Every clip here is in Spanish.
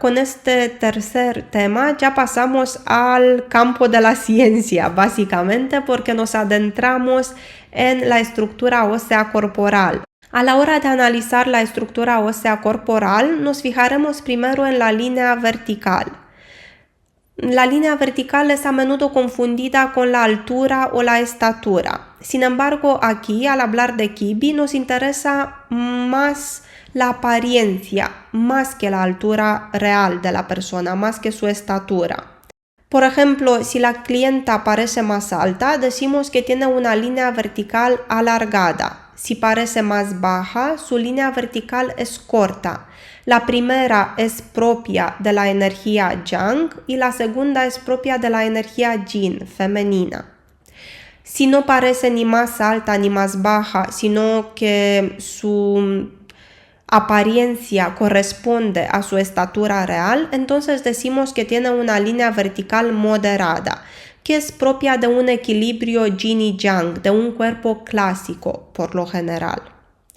con este tercer tema ya pasamos al campo de la ciencia, básicamente porque nos adentramos en la estructura ósea corporal. A la hora de analizar la estructura ósea corporal, nos fijaremos primero en la línea vertical. La línea vertical es a menudo confundida con la altura o la estatura. Sin embargo, aquí, al hablar de Kibi, nos interesa más la apariencia, más que la altura real de la persona, más que su estatura. Por ejemplo, si la clienta parece más alta, decimos que tiene una línea vertical alargada. Si parece más baja, su línea vertical es corta. La primera es propia de la energía Yang y la segunda es propia de la energía Yin, femenina. Si no parece ni más alta ni más baja, sino que su apariencia corresponde a su estatura real, entonces decimos que tiene una línea vertical moderada, que es propia de un equilibrio yin y yang, de un cuerpo clásico por lo general,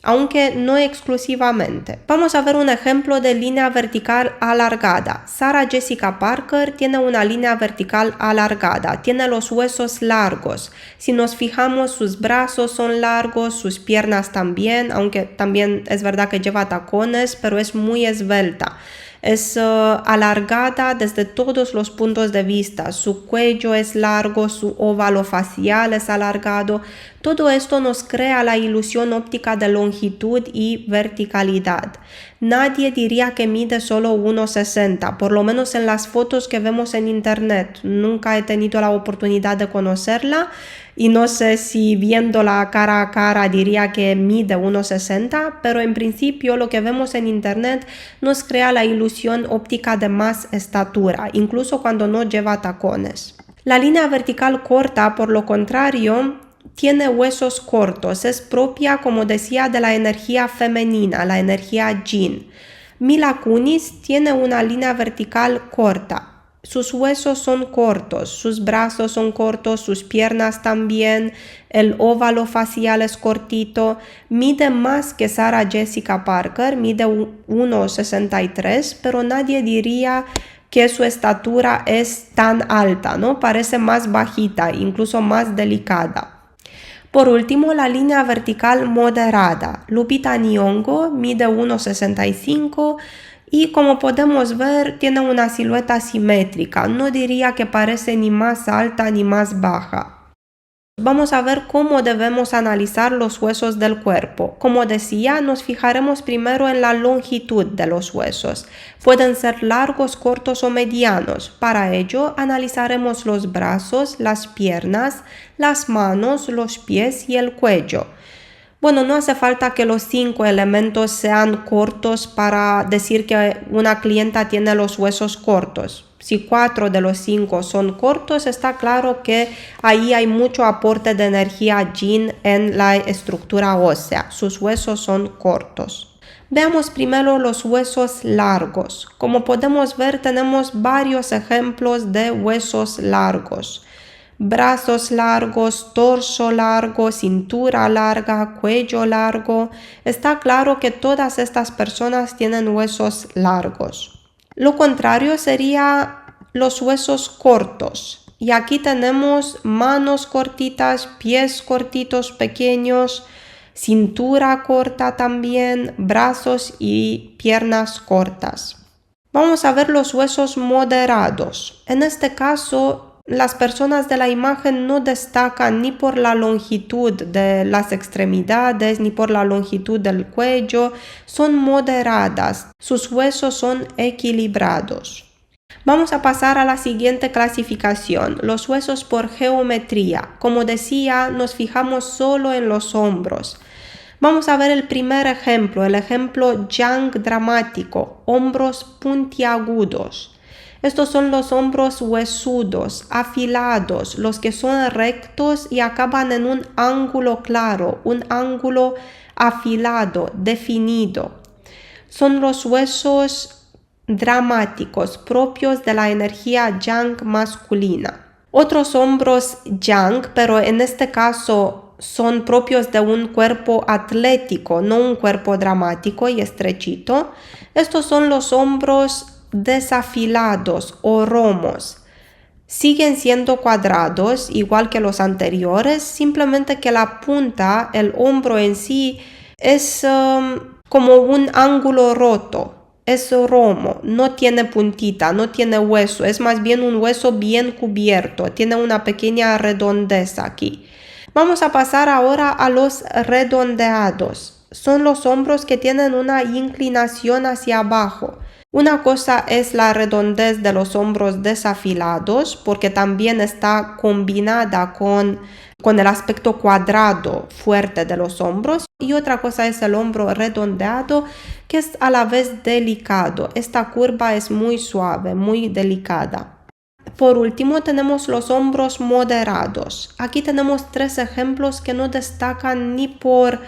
aunque no exclusivamente. Vamos a ver un ejemplo de línea vertical alargada. Sarah Jessica Parker tiene una línea vertical alargada, tiene los huesos largos. Si nos fijamos, sus brazos son largos, sus piernas también, aunque también es verdad que lleva tacones, pero es muy esbelta. Es alargada desde todos los puntos de vista. Su cuello es largo, su óvalo facial es alargado. Todo esto nos crea la ilusión óptica de longitud y verticalidad. Nadie diría que mide solo 1,60, por lo menos en las fotos que vemos en internet. Nunca he tenido la oportunidad de conocerla y no sé si viéndola cara a cara diría que mide 1,60, pero en principio lo que vemos en internet nos crea la ilusión óptica de más estatura, incluso cuando no lleva tacones. La línea vertical corta, por lo contrario, tiene huesos cortos, es propia, como decía, de la energía femenina, la energía Yin. Mila Kunis tiene una línea vertical corta. Sus huesos son cortos, sus brazos son cortos, sus piernas también, el óvalo facial es cortito, mide más que Sarah Jessica Parker, mide 1,63, pero nadie diría que su estatura es tan alta, ¿no? Parece más bajita, incluso más delicada. Por último, la línea vertical moderada. Lupita Nyong'o mide 1,65 y como podemos ver tiene una silueta simétrica. No diría que parece ni más alta ni más baja. Vamos a ver cómo debemos analizar los huesos del cuerpo. Como decía, nos fijaremos primero en la longitud de los huesos. Pueden ser largos, cortos o medianos. Para ello, analizaremos los brazos, las piernas, las manos, los pies y el cuello. Bueno, no hace falta que los 5 elementos sean cortos para decir que una clienta tiene los huesos cortos. Si 4 de los 5 son cortos, está claro que ahí hay mucho aporte de energía Yin en la estructura ósea. Sus huesos son cortos. Veamos primero los huesos largos. Como podemos ver, tenemos varios ejemplos de huesos largos. Brazos largos, torso largo, cintura larga, cuello largo. Está claro que todas estas personas tienen huesos largos. Lo contrario sería los huesos cortos. Y aquí tenemos manos cortitas, pies cortitos pequeños, cintura corta también, brazos y piernas cortas. Vamos a ver los huesos moderados. En este caso, las personas de la imagen no destacan ni por la longitud de las extremidades ni por la longitud del cuello, son moderadas, sus huesos son equilibrados. Vamos a pasar a la siguiente clasificación, los huesos por geometría. Como decía, nos fijamos solo en los hombros. Vamos a ver el primer ejemplo, el ejemplo Yang dramático, hombros puntiagudos. Estos son los hombros huesudos, afilados, los que son rectos y acaban en un ángulo claro, un ángulo afilado, definido. Son los huesos dramáticos, propios de la energía Yang masculina. Otros hombros Yang, pero en este caso son propios de un cuerpo atlético, no un cuerpo dramático y estrechito. Estos son los hombros desafilados o romos siguen siendo cuadrados igual que los anteriores, simplemente que la punta, el hombro en sí, es como un ángulo roto. Es romo, no tiene puntita, no tiene hueso, es más bien un hueso bien cubierto, tiene una pequeña redondez aquí. Vamos a pasar ahora a los redondeados. Son los hombros que tienen una inclinación hacia abajo. Una cosa es la redondez de los hombros desafilados, porque también está combinada con el aspecto cuadrado fuerte de los hombros. Y otra cosa es el hombro redondeado, que es a la vez delicado. Esta curva es muy suave, muy delicada. Por último, tenemos los hombros moderados. Aquí tenemos 3 ejemplos que no destacan ni por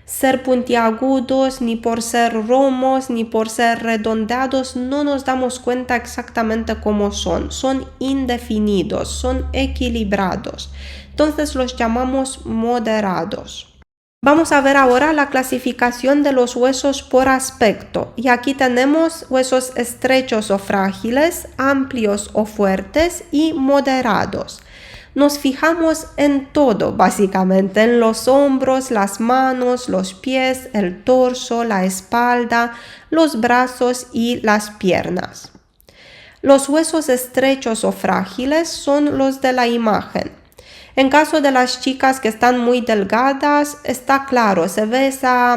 ser puntiagudos, ni por ser romos, ni por ser redondeados. No nos damos cuenta exactamente cómo son. Son indefinidos, son equilibrados. Entonces los llamamos moderados. Vamos a ver ahora la clasificación de los huesos por aspecto. Y aquí tenemos huesos estrechos o frágiles, amplios o fuertes y moderados. Nos fijamos en todo, básicamente, en los hombros, las manos, los pies, el torso, la espalda, los brazos y las piernas. Los huesos estrechos o frágiles son los de la imagen. En caso de las chicas que están muy delgadas, está claro, se ve esa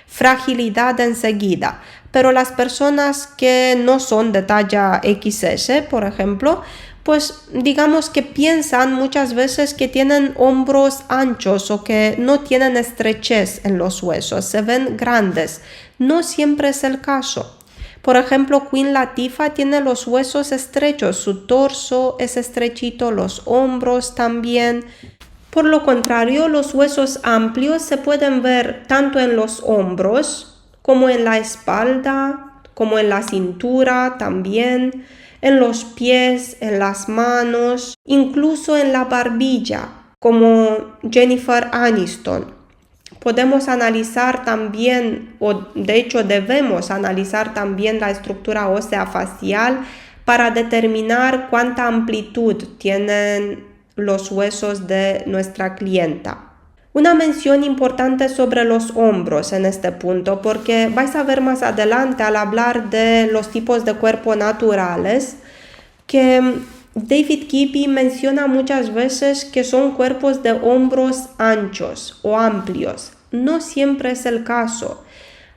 fragilidad enseguida. Pero las personas que no son de talla XS, por ejemplo, pues digamos que piensan muchas veces que tienen hombros anchos o que no tienen estrechez en los huesos, se ven grandes. No siempre es el caso. Por ejemplo, Queen Latifah tiene los huesos estrechos, su torso es estrechito, los hombros también. Por lo contrario, los huesos amplios se pueden ver tanto en los hombros como en la espalda, como en la cintura también, en los pies, en las manos, incluso en la barbilla, como Jennifer Aniston. Podemos analizar también, o de hecho debemos analizar también la estructura ósea facial para determinar cuánta amplitud tienen los huesos de nuestra clienta. Una mención importante sobre los hombros en este punto, porque vais a ver más adelante al hablar de los tipos de cuerpo naturales que David Kippy menciona muchas veces que son cuerpos de hombros anchos o amplios. No siempre es el caso.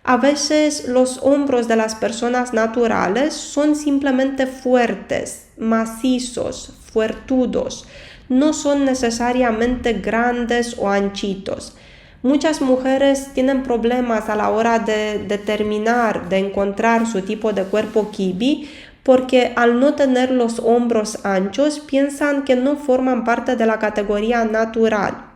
A veces los hombros de las personas naturales son simplemente fuertes, macizos, fuertudos. No son necesariamente grandes o anchitos. Muchas mujeres tienen problemas a la hora de determinar, de encontrar su tipo de cuerpo Kippy, porque al no tener los hombros anchos piensan que no forman parte de la categoría natural.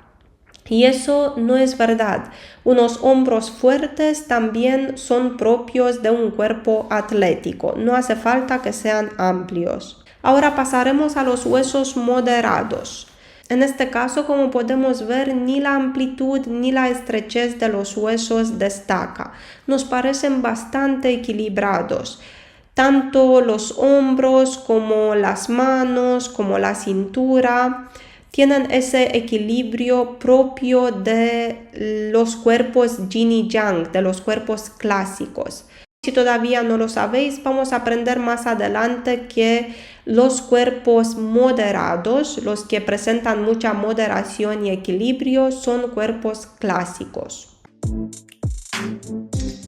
Y eso no es verdad. Unos hombros fuertes también son propios de un cuerpo atlético. No hace falta que sean amplios. Ahora pasaremos a los huesos moderados. En este caso, como podemos ver, ni la amplitud ni la estrechez de los huesos destaca. Nos parecen bastante equilibrados. Tanto los hombros como las manos, como la cintura, tienen ese equilibrio propio de los cuerpos yin y yang, de los cuerpos clásicos. Si todavía no lo sabéis, vamos a aprender más adelante que los cuerpos moderados, los que presentan mucha moderación y equilibrio, son cuerpos clásicos.